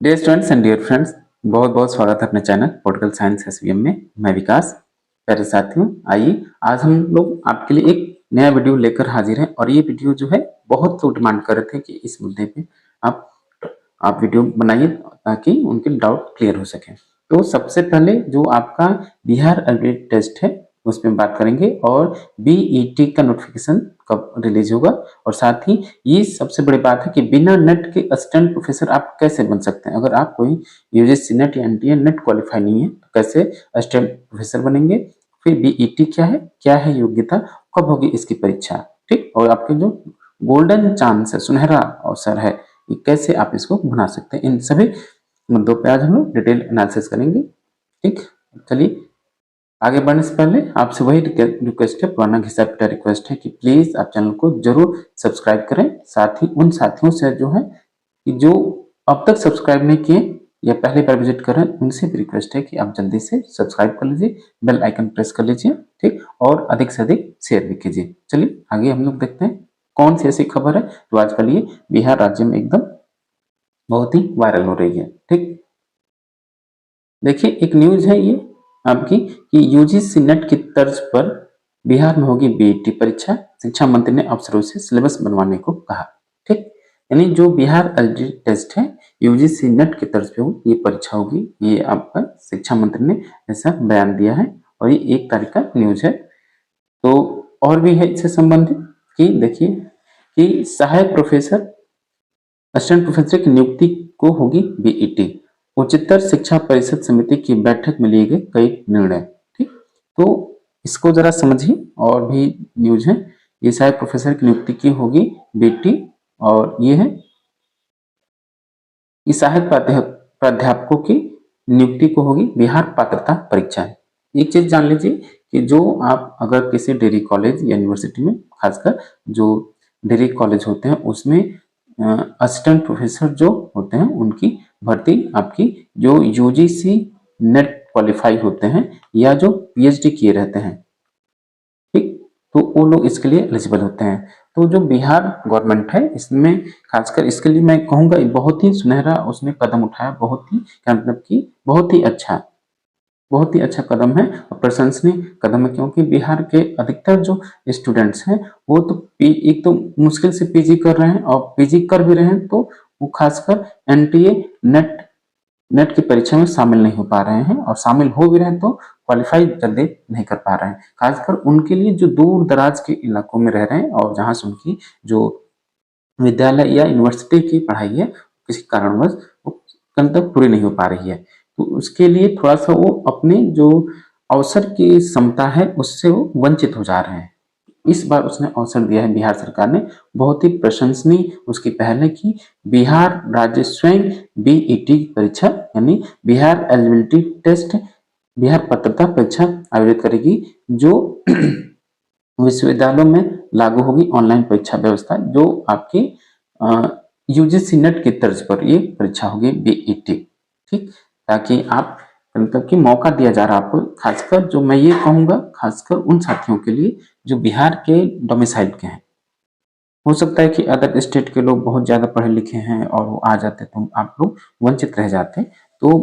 Dear students and dear friends, बहुत बहुत स्वागत है अपने चैनल पॉलिटिकल साइंस एसवीएम में। मैं विकास। प्यारे साथियों, आइए आज हम लोग आपके लिए एक नया वीडियो लेकर हाजिर हैं। और ये वीडियो जो है बहुत लोग डिमांड कर रहे थे कि इस मुद्दे पे आप आप वीडियो बनाइए ताकि उनके डाउट क्लियर हो सके। तो सबसे पहले जो आपका बिहार एलिजिबिलिटी टेस्ट है उस पर बात करेंगे, और बीईटी का नोटिफिकेशन कब रिलीज होगा। और साथ ही ये सबसे बड़ी बात है कि बिना नेट के असिस्टेंट प्रोफेसर आप कैसे बन सकते हैं। अगर आप कोई यूजीसी नेट या एनटीए नेट क्वालिफाई नहीं है तो कैसे असिस्टेंट प्रोफेसर बनेंगे। फिर बीईटी क्या है योग्यता, कब होगी इसकी परीक्षा, ठीक। और आपके जो गोल्डन चांस है, सुनहरा अवसर है, ये कैसे आप इसको बना सकते हैं। इन सभी मुद्दों पे आज हम लोग डिटेल एनालिसिस करेंगे, ठीक। चलिए आगे बढ़ने से पहले आपसे वही रिक्वेस्ट है, पुराना घिसा पिटा रिक्वेस्ट है कि प्लीज आप चैनल को जरूर सब्सक्राइब करें। साथ ही उन साथियों से जो है कि जो अब तक सब्सक्राइब नहीं किए या पहली बार विजिट कर रहे हैं, उनसे भी रिक्वेस्ट है कि आप जल्दी से सब्सक्राइब कर लीजिए, बेल आइकन प्रेस कर लीजिए, ठीक। और अधिक से अधिक शेयर भी कीजिए। चलिए आगे हम लोग देखते हैं कौन सी ऐसी खबर है जो आजकल ये बिहार राज्य में एकदम बहुत ही वायरल हो रही है, ठीक। देखिए एक न्यूज है ये आपकी कि यूजीसी नेट की तर्ज पर बिहार में होगी बीईटी परीक्षा। शिक्षा मंत्री ने अफसरों से सिलेबस बनवाने को कहा, ठीक। यानी जो बिहार एलिजिबिलिटी टेस्ट है यूजीसी नेट की तर्ज पे ये परीक्षा होगी, ये आपका शिक्षा मंत्री ने ऐसा बयान दिया है। और ये 1 तारीख का न्यूज है। तो और भी है इससे संबंधित कि देखिए कि सहायक प्रोफेसर असिस्टेंट प्रोफेसर की नियुक्ति को होगी बीईटी। उच्चतर शिक्षा परिषद समिति की बैठक में लिए गए कई निर्णय, ठीक। तो इसको जरा समझिए। और भी न्यूज है, ये सहायक प्रोफेसर की नियुक्ति की होगी बीईटी। और ये है कि सहायक प्राध्यापकों की नियुक्ति को होगी बिहार पात्रता परीक्षा। एक चीज जान लीजिए कि जो आप अगर किसी डिग्री कॉलेज या यूनिवर्सिटी में, खासकर जो डिग्री कॉलेज होते हैं उसमें असिस्टेंट प्रोफेसर जो होते हैं उनकी भर्ती आपकी जो यूजीसी नेट क्वालिफाई होते हैं या जो पीएचडी किए रहते हैं, ठीक। तो वो लोग इसके लिए एलिजिबल होते हैं। तो जो बिहार गवर्नमेंट है इसमें खासकर इसके लिए मैं कहूँगा बहुत ही सुनहरा उसने कदम उठाया, बहुत ही क्या मतलब कि बहुत ही अच्छा कदम है और प्रशंसनीय कदम है। क्योंकि बिहार के अधिकतर जो स्टूडेंट्स हैं वो तो एक तो मुश्किल से पीजी कर रहे हैं, और पीजी कर भी रहे हैं तो वो खासकर एनटीए नेट नेट की परीक्षा में शामिल नहीं हो पा रहे हैं, और शामिल हो भी रहे हैं तो क्वालिफाई जल्दी नहीं कर पा रहे हैं। खासकर उनके लिए जो दूर दराज के इलाकों में रह रहे हैं और जहां से उनकी जो विद्यालय या यूनिवर्सिटी की पढ़ाई है किसी कारणवश वो कल तक पूरी नहीं हो पा रही है। तो उसके लिए थोड़ा सा वो अपने जो अवसर की क्षमता है उससे वो वंचित हो जा रहे हैं। इस बार उसने अवसर दिया है बिहार सरकार ने, बहुत ही प्रशंसनीय उसकी पहल है कि बिहार राज्य स्वयं बीईटी परीक्षा यानी बिहार एलिजिबिलिटी टेस्ट, बिहार पात्रता परीक्षा आयोजित करेगी, जो विश्वविद्यालयों में लागू होगी ऑनलाइन परीक्षा व्यवस्था, जो आपकी यूजीसी नेट की तर्ज पर ये परीक्षा होगी बीईटी, ठीक। ताकि आप मतलब कि मौका दिया जा रहा है आपको, खासकर जो मैं ये कहूंगा खासकर उन साथियों के लिए जो बिहार के डोमिसाइल के हैं। हो सकता है कि अदर स्टेट के लोग बहुत ज्यादा पढ़े लिखे हैं और वो आ जाते तो आप लोग वंचित रह जाते। तो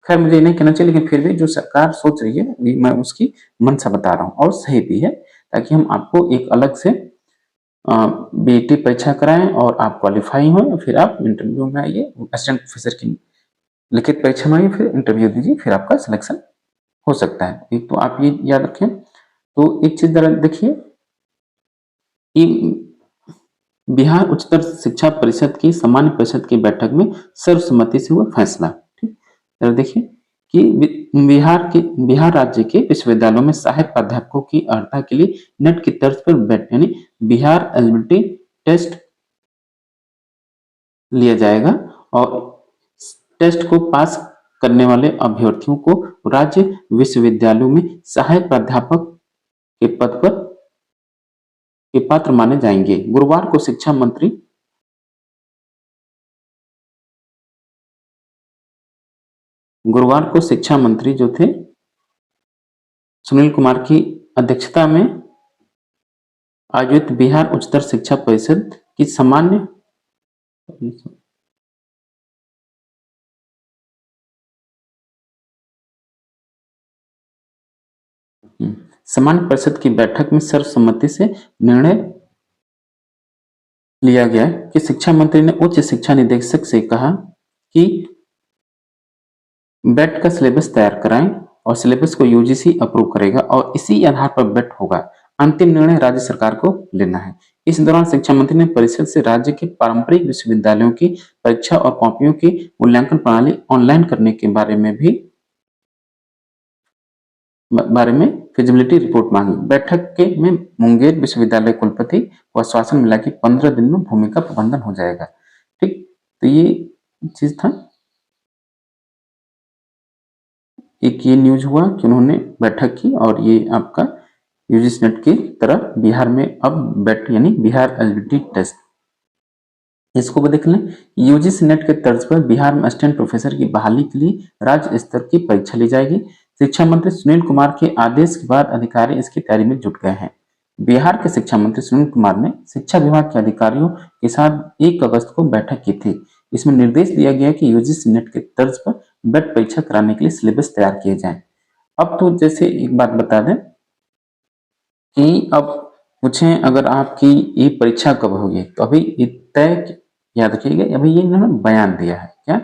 खैर मुझे नहीं कहना चाहिए, लेकिन फिर भी जो सरकार सोच रही है मैं उसकी मंशा बता रहा हूँ और सही भी है, ताकि हम आपको एक अलग से बीईटी परीक्षा कराएं और आप क्वालिफाई हों, फिर आप इंटरव्यू में आइए, असिस्टेंट प्रोफेसर की लिखित परीक्षा में आइए, फिर इंटरव्यू दीजिए, फिर आपका सिलेक्शन हो सकता है। एक तो आप ये याद रखें। तो एक चीज जरा देखिए कि बिहार उच्चतर शिक्षा परिषद की सामान्य परिषद की बैठक में सर्वसम्मति से हुआ फैसला, ठीक। जरा देखिए कि बिहार राज्य के विश्वविद्यालयों में सहायक प्राध्यापकों की अर्हता के लिए नेट की तर्ज पर बैठ यानी बिहार एलिजिबिलिटी टेस्ट लिया जाएगा, और टेस्ट को पास करने वाले अभ्यर्थियों को राज्य विश्वविद्यालयों में सहायक प्राध्यापक के पद पर के पात्र माने जाएंगे। गुरुवार को शिक्षा मंत्री जो थे सुनील कुमार की अध्यक्षता में आयोजित बिहार उच्चतर शिक्षा परिषद की सामान्य सामान्य परिषद की बैठक में सर्वसम्मति से निर्णय लिया गया कि शिक्षा मंत्री ने उच्च शिक्षा निदेशक से कहा कि बेट का सिलेबस तैयार कराएं और सिलेबस को यूजीसी अप्रूव करेगा और इसी आधार पर बेट होगा। अंतिम निर्णय राज्य सरकार को लेना है। इस दौरान शिक्षा मंत्री ने परिषद से राज्य के पारंपरिक विश्वविद्यालयों की परीक्षा और कॉपियों की मूल्यांकन प्रणाली ऑनलाइन करने के बारे में फिजिबिलिटी रिपोर्ट मांगी। बैठक में मुंगेर विश्वविद्यालय कुलपति को आश्वासन मिला कि 15 दिन में भूमि का प्रबंधन हो जाएगा। ठीक, तो ये चीज था। एक ये न्यूज हुआ कि उन्होंने बैठक की और ये आपका यूजीसी नेट की तरह बिहार में अब बेट यानी बिहार एलिजिबिलिटी टेस्ट, इसको भी देख लें। यूजीसी नेट के तर्ज पर बिहार में असिस्टेंट प्रोफेसर की बहाली के लिए राज्य स्तर की परीक्षा ली जाएगी। शिक्षा मंत्री सुनील कुमार के आदेश के बाद अधिकारी इसकी तैयारी में जुट गए हैं। बिहार के शिक्षा मंत्री सुनील कुमार ने शिक्षा विभाग के अधिकारियों के साथ 1 अगस्त को बैठक की थी। इसमें निर्देश दिया गया कि यूजीसी नेट के तर्ज पर बेट परीक्षा कराने के लिए सिलेबस तैयार किए जाए। अब तो जैसे एक बात बता दें कि अब पूछें अगर आपकी ये परीक्षा कब होगी, तो अभी तय, याद रखिएगा, अभी ये इन्होंने बयान दिया है। क्या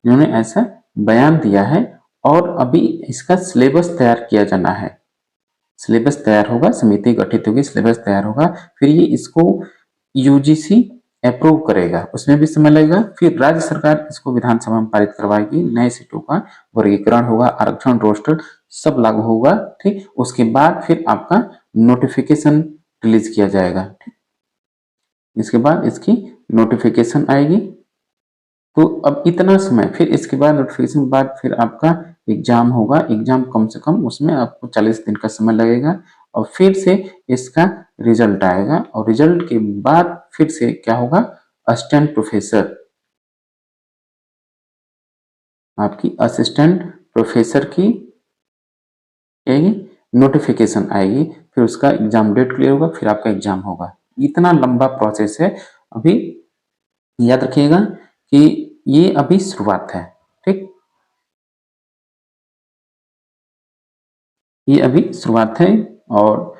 इन्होंने ऐसा बयान दिया है और अभी इसका सिलेबस तैयार किया जाना है। सिलेबस तैयार होगा, समिति गठित होगी, सिलेबस तैयार होगा, फिर ये इसको यूजीसी अप्रूव करेगा, उसमें भी समय लगेगा। फिर राज्य सरकार इसको विधानसभा में पारित करवाएगी, नए सीटों का वर्गीकरण होगा, आरक्षण, रोस्टर सब लागू होगा। ठीक, उसके बाद फिर आपका नोटिफिकेशन रिलीज किया जाएगा। ठीक, इसके बाद इसकी नोटिफिकेशन आएगी। तो अब इतना समय, फिर इसके बाद नोटिफिकेशन के बाद फिर आपका एग्जाम होगा। एग्जाम कम से कम उसमें आपको 40 दिन का समय लगेगा और फिर से इसका रिजल्ट आएगा और रिजल्ट के बाद फिर से क्या होगा, असिस्टेंट प्रोफेसर, आपकी असिस्टेंट प्रोफेसर की नोटिफिकेशन आएगी, फिर उसका एग्जाम डेट क्लियर होगा, फिर आपका एग्जाम होगा। इतना लंबा प्रोसेस है। अभी याद रखिएगा कि ये अभी शुरुआत है। ठीक, ये अभी शुरुआत है और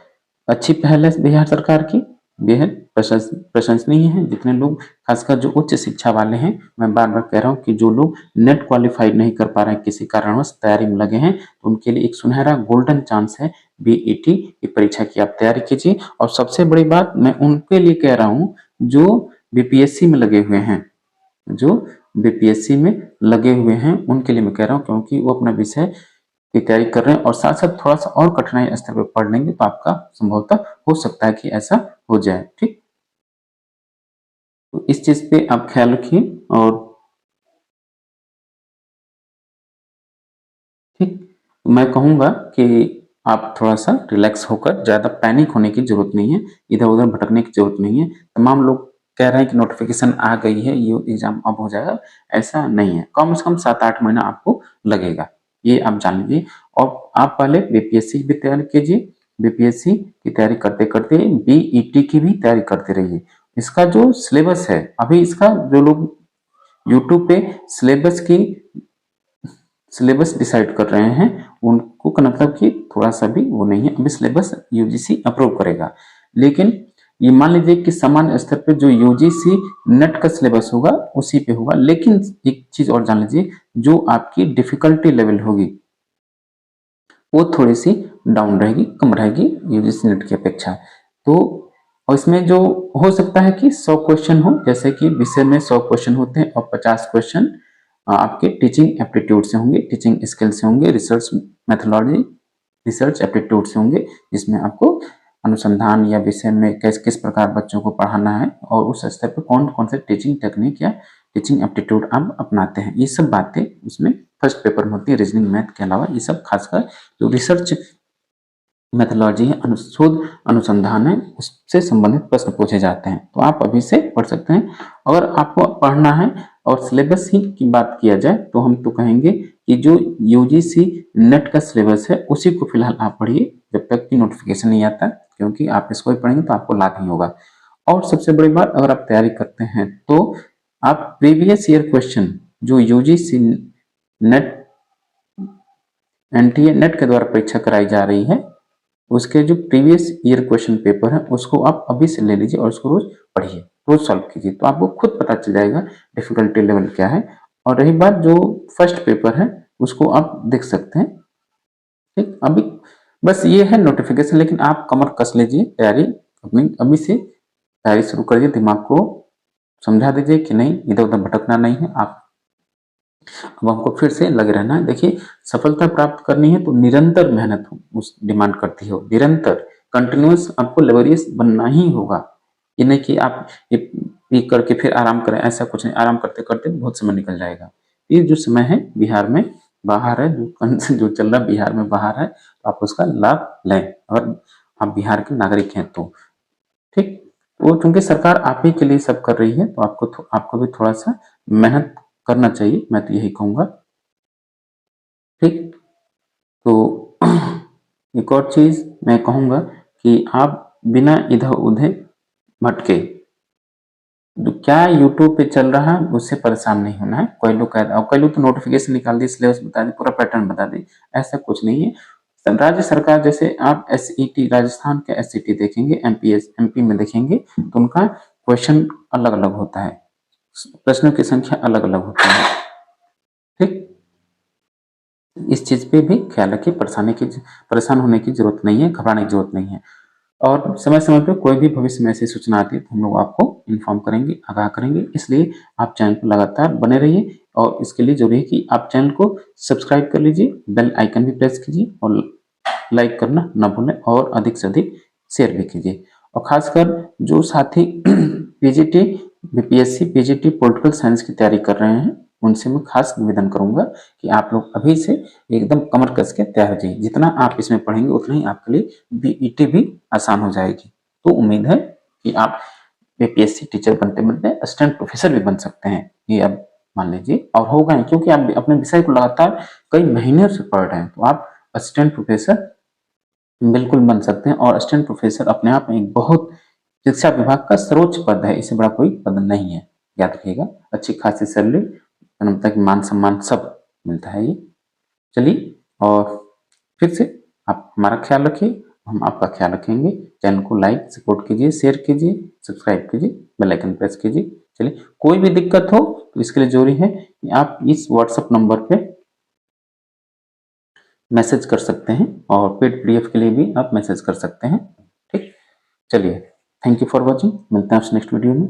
अच्छी पहल है बिहार सरकार की, बेहद प्रशंसनीय है। जितने लोग खासकर जो उच्च शिक्षा वाले हैं, मैं बार बार कह रहा हूँ कि जो लोग नेट क्वालिफाइड नहीं कर पा रहे हैं, किसी कारणवश तैयारी में लगे हैं, तो उनके लिए एक सुनहरा गोल्डन चांस है बीईटी की परीक्षा की। आप तैयारी कीजिए। और सबसे बड़ी बात मैं उनके लिए कह रहा हूँ जो बीपीएससी में लगे हुए हैं, जो बीपीएससी में लगे हुए हैं उनके लिए मैं कह रहा हूँ, क्योंकि वो अपना विषय की तैयारी कर रहे हैं और साथ साथ थोड़ा सा और कठिनाई स्तर पर पढ़ लेंगे तो आपका संभवतः हो सकता है कि ऐसा हो जाए। ठीक, तो इस चीज पे आप ख्याल रखिए। और ठीक, मैं कहूंगा कि आप थोड़ा सा रिलैक्स होकर, ज्यादा पैनिक होने की जरूरत नहीं है, इधर उधर भटकने की जरूरत नहीं है। तमाम लोग कह रहे हैं कि नोटिफिकेशन आ गई है, ये एग्जाम अब हो जाएगा, ऐसा नहीं है। कम से कम 7-8 महीना आपको लगेगा, ये आप जान लीजिए। और आप पहले बीपीएससी की भी तैयारी कीजिए, बीपीएससी की तैयारी करते करते बीईटी की भी तैयारी करते रहिए। इसका जो सिलेबस है, अभी इसका जो लोग यूट्यूब पे सिलेबस डिसाइड कर रहे हैं, उनको का मतलब कि थोड़ा सा भी वो नहीं है। अभी सिलेबस यूजीसी अप्रूव करेगा, लेकिन ये मान लीजिए कि सामान्य स्तर पे जो यूजीसी नेट का सिलेबस होगा उसी पे होगा। लेकिन एक चीज और जान लीजिए, जो आपकी डिफिकल्टी लेवल होगी वो थोड़ी सी डाउन रहेगी, कम रहेगी यूजीसी नेट की अपेक्षा। तो और इसमें जो हो सकता है कि 100 क्वेश्चन हो, जैसे कि विषय में 100 क्वेश्चन होते हैं और 50 क्वेश्चन आपके टीचिंग एप्टीट्यूड से होंगे, टीचिंग स्किल से होंगे, रिसर्च मेथोडोलॉजी, रिसर्च एप्टीट्यूड से होंगे, जिसमें आपको अनुसंधान या विषय में किस प्रकार बच्चों को पढ़ाना है और उस स्तर पर कौन कौन से टीचिंग टेक्निक या टीचिंग एप्टीट्यूड आप अपनाते हैं, ये सब बातें उसमें फर्स्ट पेपर में होती है। रीजनिंग मैथ के अलावा ये सब खासकर जो रिसर्च मेथोडोलॉजी है, शोध अनुसंधान है, उससे संबंधित प्रश्न पूछे जाते हैं। तो आप अभी से पढ़ सकते हैं। अगर आपको पढ़ना है और सिलेबस ही की बात किया जाए तो हम तो कहेंगे कि जो यूजीसी नेट का सिलेबस है उसी को फिलहाल आप पढ़िए जब तक कि नोटिफिकेशन नहीं आता, क्योंकि आप इसको ही पढ़ेंगे तो आपको लाभ ही होगा। और सबसे बड़ी बात, अगर आप तैयारी करते हैं तो आप प्रीवियस ईयर क्वेश्चन जो यूजीसी नेट एनटीए नेट के द्वारा परीक्षा कराई जा रही है उसके जो प्रीवियस ईयर क्वेश्चन पेपर है उसको आप अभी से ले लीजिए और उसको रोज पढ़िए, रोज सॉल्व कीजिए, तो आपको खुद पता चल जाएगा डिफिकल्टी लेवल क्या है। और रही बात जो फर्स्ट पेपर है उसको आप देख सकते हैं। ठीक, अभी बस ये है नोटिफिकेशन, लेकिन आप कमर कस लीजिए, तैयारी अपनी अभी से तैयारी शुरू करिए, दिमाग को समझा दीजिए कि नहीं इधर उधर भटकना नहीं है। आप अब हमको फिर से लगे रहना है। देखिए, सफलता प्राप्त करनी है तो निरंतर मेहनत उस डिमांड करती हो, निरंतर कंटिन्यूअस आपको लेबोरियस बनना ही होगा। ये नहीं कि आप ये करके फिर आराम करें, ऐसा कुछ नहीं। आराम करते करते बहुत समय निकल जाएगा। ये जो समय है बिहार में बाहर है, जो चल रहा बिहार में बाहर है, तो आप उसका लाभ लें और आप बिहार के नागरिक हैं तो ठीक। वो चूंकि सरकार आप ही के लिए सब कर रही है तो आपको भी थोड़ा सा मेहनत करना चाहिए, मैं तो यही कहूंगा। ठीक, तो एक और चीज मैं कहूंगा कि आप बिना इधर उधर भटके, क्या यूट्यूब पे चल रहा है उससे परेशान नहीं होना है। कोई लोग कहते और कई लोग तो नोटिफिकेशन निकाल दी, सिलेबस बता दी, पूरा पैटर्न बता दी, ऐसा कुछ नहीं है। राज्य सरकार जैसे आप एसईटी राजस्थान का एसईटी देखेंगे, एमपीएस एमपी में देखेंगे तो उनका क्वेश्चन अलग अलग होता है, प्रश्नों की संख्या अलग अलग होती है। ठीक, इस चीज पे भी ख्याल रखिए, परेशान होने की जरूरत नहीं है, घबराने की जरूरत नहीं है। और समय समय पे कोई भी भविष्य में ऐसी सूचना आती है तो हम लोग आपको इन्फॉर्म करेंगे, आगाह करेंगे। इसलिए आप चैनल पर लगातार बने रहिए और इसके लिए जरूरी है कि आप चैनल को सब्सक्राइब कर लीजिए, बेल आइकन भी प्रेस कीजिए और लाइक करना ना भूलें और अधिक से अधिक शेयर भी कीजिए। और खासकर जो साथी PGT BPSC PGT political science की तैयारी कर रहे हैं उनसे मैं खास निवेदन करूंगा कि आप लोग अभी से एकदम कमर कस के तैयार हो जाइए। जितना आप इसमें पढ़ेंगे उतना ही आपके लिए बीईटी भी आसान हो जाएगी। तो उम्मीद है कि आप बीपीएससी टीचर बनते बनते असिस्टेंट प्रोफेसर भी बन सकते हैं, ये अब मान लीजिए, और होगा ही, क्योंकि आप अपने विषय को लगातार कई महीनों से पढ़ रहे हैं तो आप असिस्टेंट प्रोफेसर बिल्कुल बन सकते हैं। और असिस्टेंट प्रोफेसर अपने आप में एक बहुत शिक्षा विभाग का सर्वोच्च पद है, इससे बड़ा कोई पद नहीं है, याद रखिएगा। अच्छी खासी सैलरी, जन्मता की मान सम्मान सब मिलता है ये। चलिए, और फिर से आप हमारा ख्याल रखिए, हम आपका ख्याल रखेंगे। चैनल को लाइक सपोर्ट कीजिए, शेयर कीजिए, सब्सक्राइब कीजिए, बेल आइकन प्रेस कीजिए। चलिए, कोई भी दिक्कत हो तो इसके लिए जरूरी है कि आप इस व्हाट्सएप नंबर पे मैसेज कर सकते हैं और पेड पीडीएफ के लिए भी आप मैसेज कर सकते हैं। ठीक, चलिए, थैंक यू फॉर वॉचिंग, मिलते हैं आपसे नेक्स्ट वीडियो में।